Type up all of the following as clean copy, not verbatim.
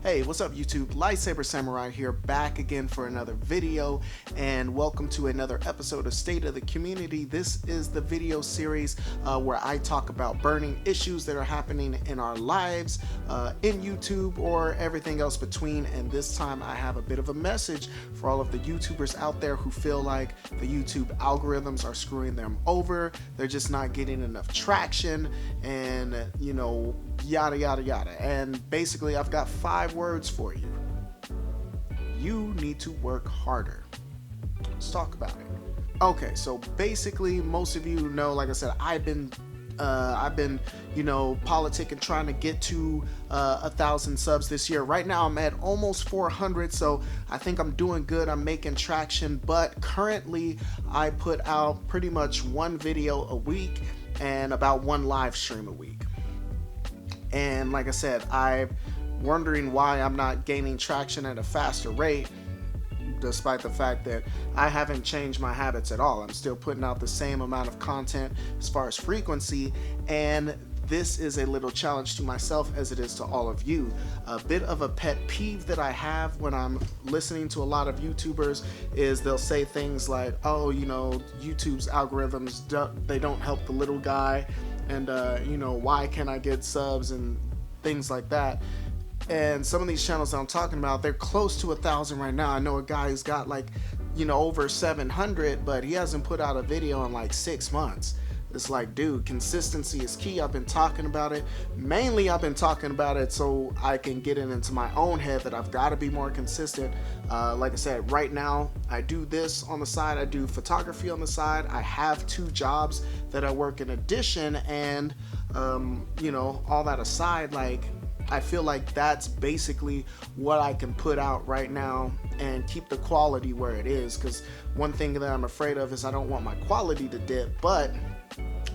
Hey, what's up YouTube? Lightsaber Samurai here, back again for another video, and welcome to another episode of State of the Community. This is the video series where I talk about burning issues that are happening in our lives, in YouTube, or everything else between. And this time I have a bit of a message for all of the YouTubers out there who feel like the YouTube algorithms are screwing them over. They're just not getting enough traction, and yada yada yada. And basically I've got 5 words for you. You need to work harder. Let's talk about it. Okay, so basically most of you know, like I said, I've been politicking, trying to get to 1,000 subs this year. Right now I'm at almost 400, so I think I'm doing good. I'm making traction, but currently I put out pretty much 1 video a week and about 1 live stream a week. And like I said, I'm wondering why I'm not gaining traction at a faster rate, despite the fact that I haven't changed my habits at all. I'm still putting out the same amount of content as far as frequency, and this is a little challenge to myself as it is to all of you. A bit of a pet peeve that I have when I'm listening to a lot of YouTubers is they'll say things like, oh, YouTube's algorithms, they don't help the little guy, and why can't I get subs and things like that. And some of these channels that I'm talking about, they're close to 1,000 right now. I know a guy who's got over 700, but he hasn't put out a video in like 6 months. It's like, dude, consistency is key. I've been talking about it. Mainly I've been talking about it so I can get it into my own head that I've got to be more consistent. Like I said, right now I do this on the side. I do photography on the side. I have 2 jobs that I work in addition, and all that aside, I feel like that's basically what I can put out right now and keep the quality where it is, because one thing that I'm afraid of is I don't want my quality to dip, but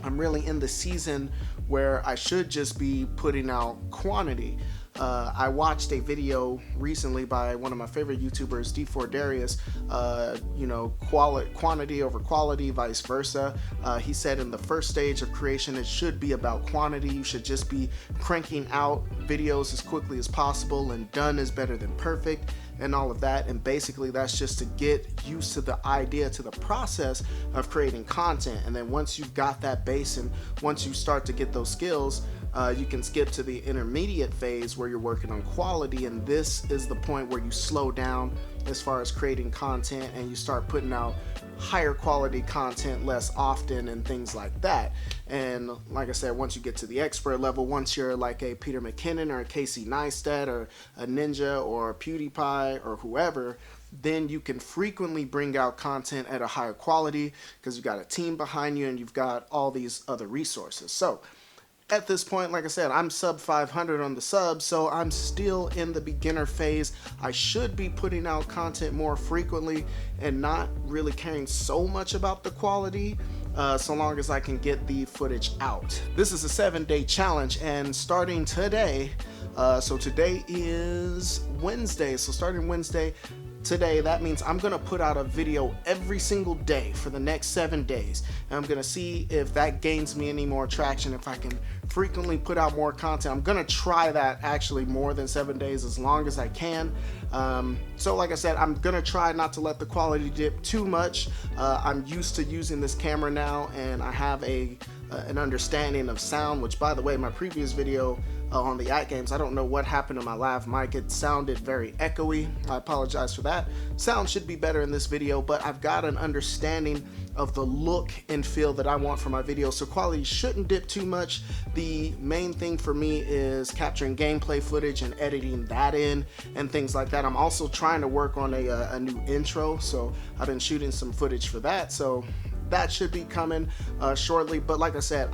I'm really in the season where I should just be putting out quantity. I watched a video recently by one of my favorite YouTubers, D4 Darius, quantity over quality, vice versa. He said in the first stage of creation, it should be about quantity. You should just be cranking out videos as quickly as possible, and done is better than perfect, and all of that. And basically that's just to get used to the idea, to the process of creating content. And then once you've got that base, and once you start to get those skills, you can skip to the intermediate phase where you're working on quality, and this is the point where you slow down as far as creating content, and you start putting out higher quality content less often and things like that. And like I said, once you get to the expert level, once you're like a Peter McKinnon or a Casey Neistat or a Ninja or a PewDiePie or whoever, then you can frequently bring out content at a higher quality because you've got a team behind you and you've got all these other resources. So at this point, like I said, I'm sub 500 on the subs, so I'm still in the beginner phase. I should be putting out content more frequently and not really caring so much about the quality, so long as I can get the footage out. This is a 7-day challenge, and starting today, so today is Wednesday, so starting Wednesday, today, that means I'm gonna put out a video every single day for the next 7 days, and I'm gonna see if that gains me any more traction, if I can frequently put out more content. I'm gonna try that actually more than 7 days, as long as I can. So like I said, I'm gonna try not to let the quality dip too much. I'm used to using this camera now, and I have an understanding of sound, which, by the way, my previous video on the at games, I don't know what happened to my lav mic. It sounded very echoey. I apologize for that. Sound should be better in this video, but I've got an understanding of the look and feel that I want for my videos, so quality shouldn't dip too much. The main thing for me is capturing gameplay footage and editing that in and things like that. I'm also trying to work on a new intro, so I've been shooting some footage for that, so that should be coming shortly. But like I said,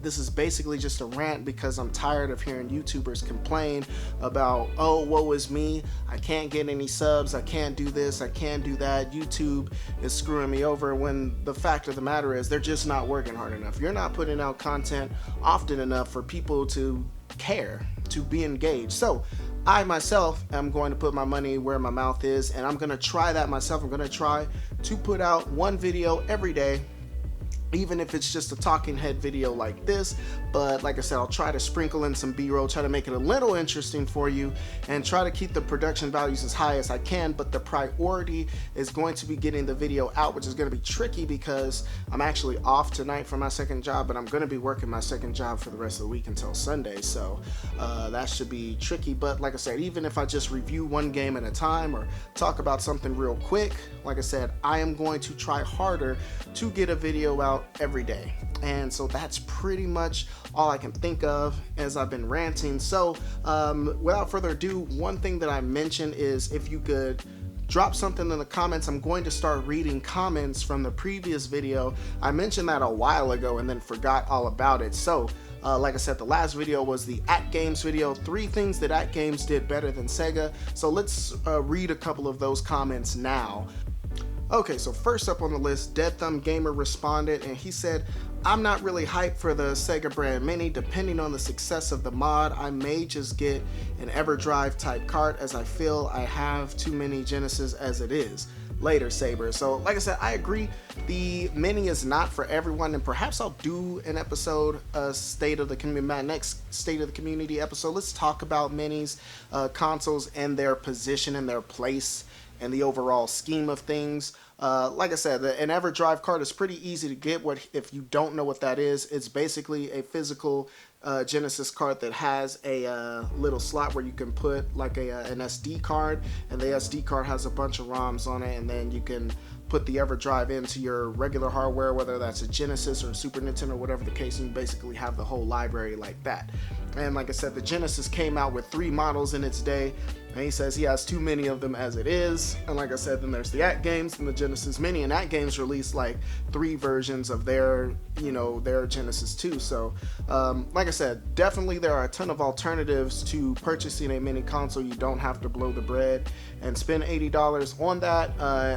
this is basically just a rant because I'm tired of hearing YouTubers complain about, oh, woe is me, I can't get any subs, I can't do this, I can't do that, YouTube is screwing me over, when the fact of the matter is they're just not working hard enough. You're not putting out content often enough for people to care, to be engaged. So I myself am going to put my money where my mouth is, and I'm going to try that myself. I'm going to try to put out 1 video every day even if it's just a talking head video like this. But like I said, I'll try to sprinkle in some B-roll, try to make it a little interesting for you, and try to keep the production values as high as I can. But the priority is going to be getting the video out, which is going to be tricky because I'm actually off tonight for my second job, but I'm going to be working my second job for the rest of the week until Sunday, so that should be tricky. But like I said, even if I just review one game at a time or talk about something real quick, like I said, I am going to try harder to get a video out every day. And so that's pretty much all I can think of as I've been ranting. So without further ado, one thing that I mentioned is if you could drop something in the comments. I'm going to start reading comments from the previous video. I mentioned that a while ago and then forgot all about it. So like I said, the last video was the @Games video, 3 things that @Games did better than Sega. So let's read a couple of those comments now. Okay, so first up on the list, Dead Thumb Gamer responded, and he said, I'm not really hyped for the Sega brand Mini. Depending on the success of the mod, I may just get an EverDrive type cart as I feel I have too many Genesis as it is. Later, Saber. So like I said, I agree, the Mini is not for everyone, and perhaps I'll do an episode, State of the Community, my next State of the Community episode. Let's talk about Minis, consoles, and their position and their place and the overall scheme of things. Like I said, an EverDrive card is pretty easy to get. If you don't know what that is, it's basically a physical Genesis card that has a little slot where you can put like an SD card, and the SD card has a bunch of ROMs on it, and then you can put the EverDrive into your regular hardware, whether that's a Genesis or a Super Nintendo, whatever the case, and you basically have the whole library like that. And like I said, the Genesis came out with 3 models in its day, and he says he has too many of them as it is. And like I said, then there's the @Games and the Genesis Mini, and @Games released like 3 versions of their Genesis too. So like I said, definitely there are a ton of alternatives to purchasing a mini console. You don't have to blow the bread and spend $80 on that,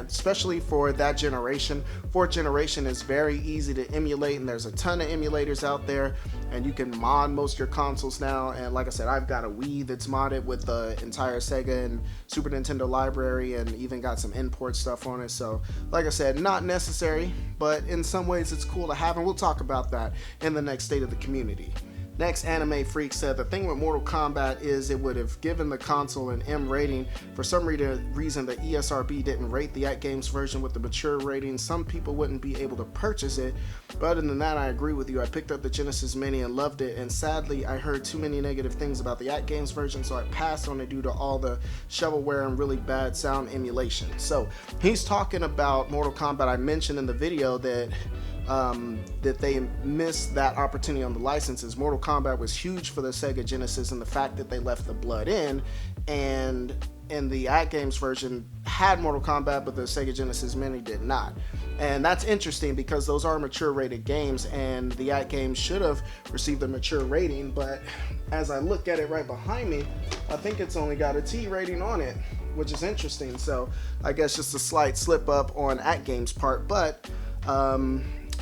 especially for that generation. 4th generation is very easy to emulate, and there's a ton of emulators out there, and you can mod most of your consoles now. And like I said, I've got a Wii that's modded with the entire Sega and Super Nintendo library, and even got some import stuff on it. So like I said, not necessary, but in some ways it's cool to have, and we'll talk about that in the next State of the Community. Next, Anime Freak said the thing with Mortal Kombat is it would have given the console an M rating. For some reason, the ESRB didn't rate the @Games version with the mature rating. Some people wouldn't be able to purchase it. But other than that, I agree with you. I picked up the Genesis Mini and loved it, and sadly, I heard too many negative things about the @Games version, so I passed on it due to all the shovelware and really bad sound emulation. So he's talking about Mortal Kombat. I mentioned in the video that they missed that opportunity on the licenses. Mortal Kombat was huge for the Sega Genesis, and the fact that they left the blood in, and the @Games version had Mortal Kombat, but the Sega Genesis Mini did not. And that's interesting because those are mature rated games, and the @Games should have received a mature rating. But as I look at it right behind me, I think it's only got a T rating on it, which is interesting. So I guess just a slight slip up on @Games part, but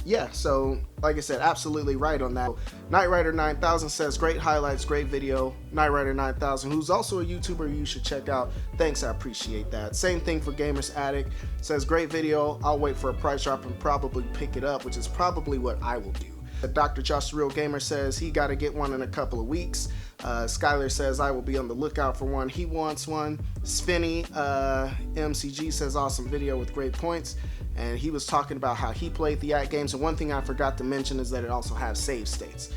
yeah, so like I said, absolutely right on that. Knight Rider 9000 says, great highlights, great video. Knight Rider 9000, who's also a YouTuber you should check out. Thanks, I appreciate that. Same thing for Gamers Addict, says, great video. I'll wait for a price drop and probably pick it up, which is probably what I will do. Dr. Josh the Real Gamer says he got to get one in a couple of weeks. Skyler says I will be on the lookout for one. He wants one. Spinny MCG says awesome video with great points. And he was talking about how he played the @Games. And one thing I forgot to mention is that it also has save states.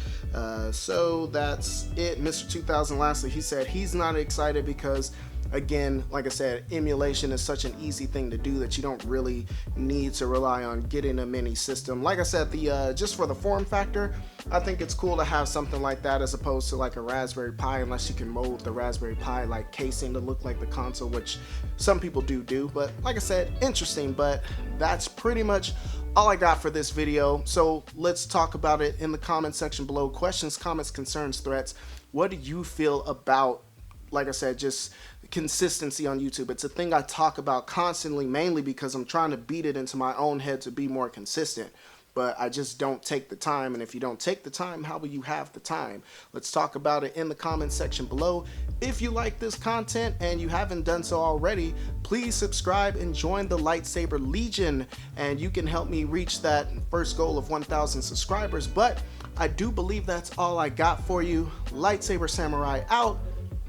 So that's it. Mr. 2000 lastly, he said he's not excited because, again, like I said, emulation is such an easy thing to do that you don't really need to rely on getting a mini system. Like I said, just for the form factor, I think it's cool to have something like that as opposed to like a Raspberry Pi, unless you can mold the Raspberry Pi like casing to look like the console, which some people do. But like I said, interesting. But that's pretty much all I got for this video. So let's talk about it in the comment section below. Questions, comments, concerns, threats. What do you feel about, like I said, just consistency on YouTube? It's a thing I talk about constantly, mainly because I'm trying to beat it into my own head to be more consistent. but I just don't take the time. And if you don't take the time, how will you have the time? Let's talk about it in the comment section below. If you like this content and you haven't done so already, please subscribe and join the Lightsaber Legion, and you can help me reach that first goal of 1,000 subscribers. But I do believe that's all I got for you. Lightsaber Samurai out.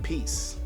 Peace.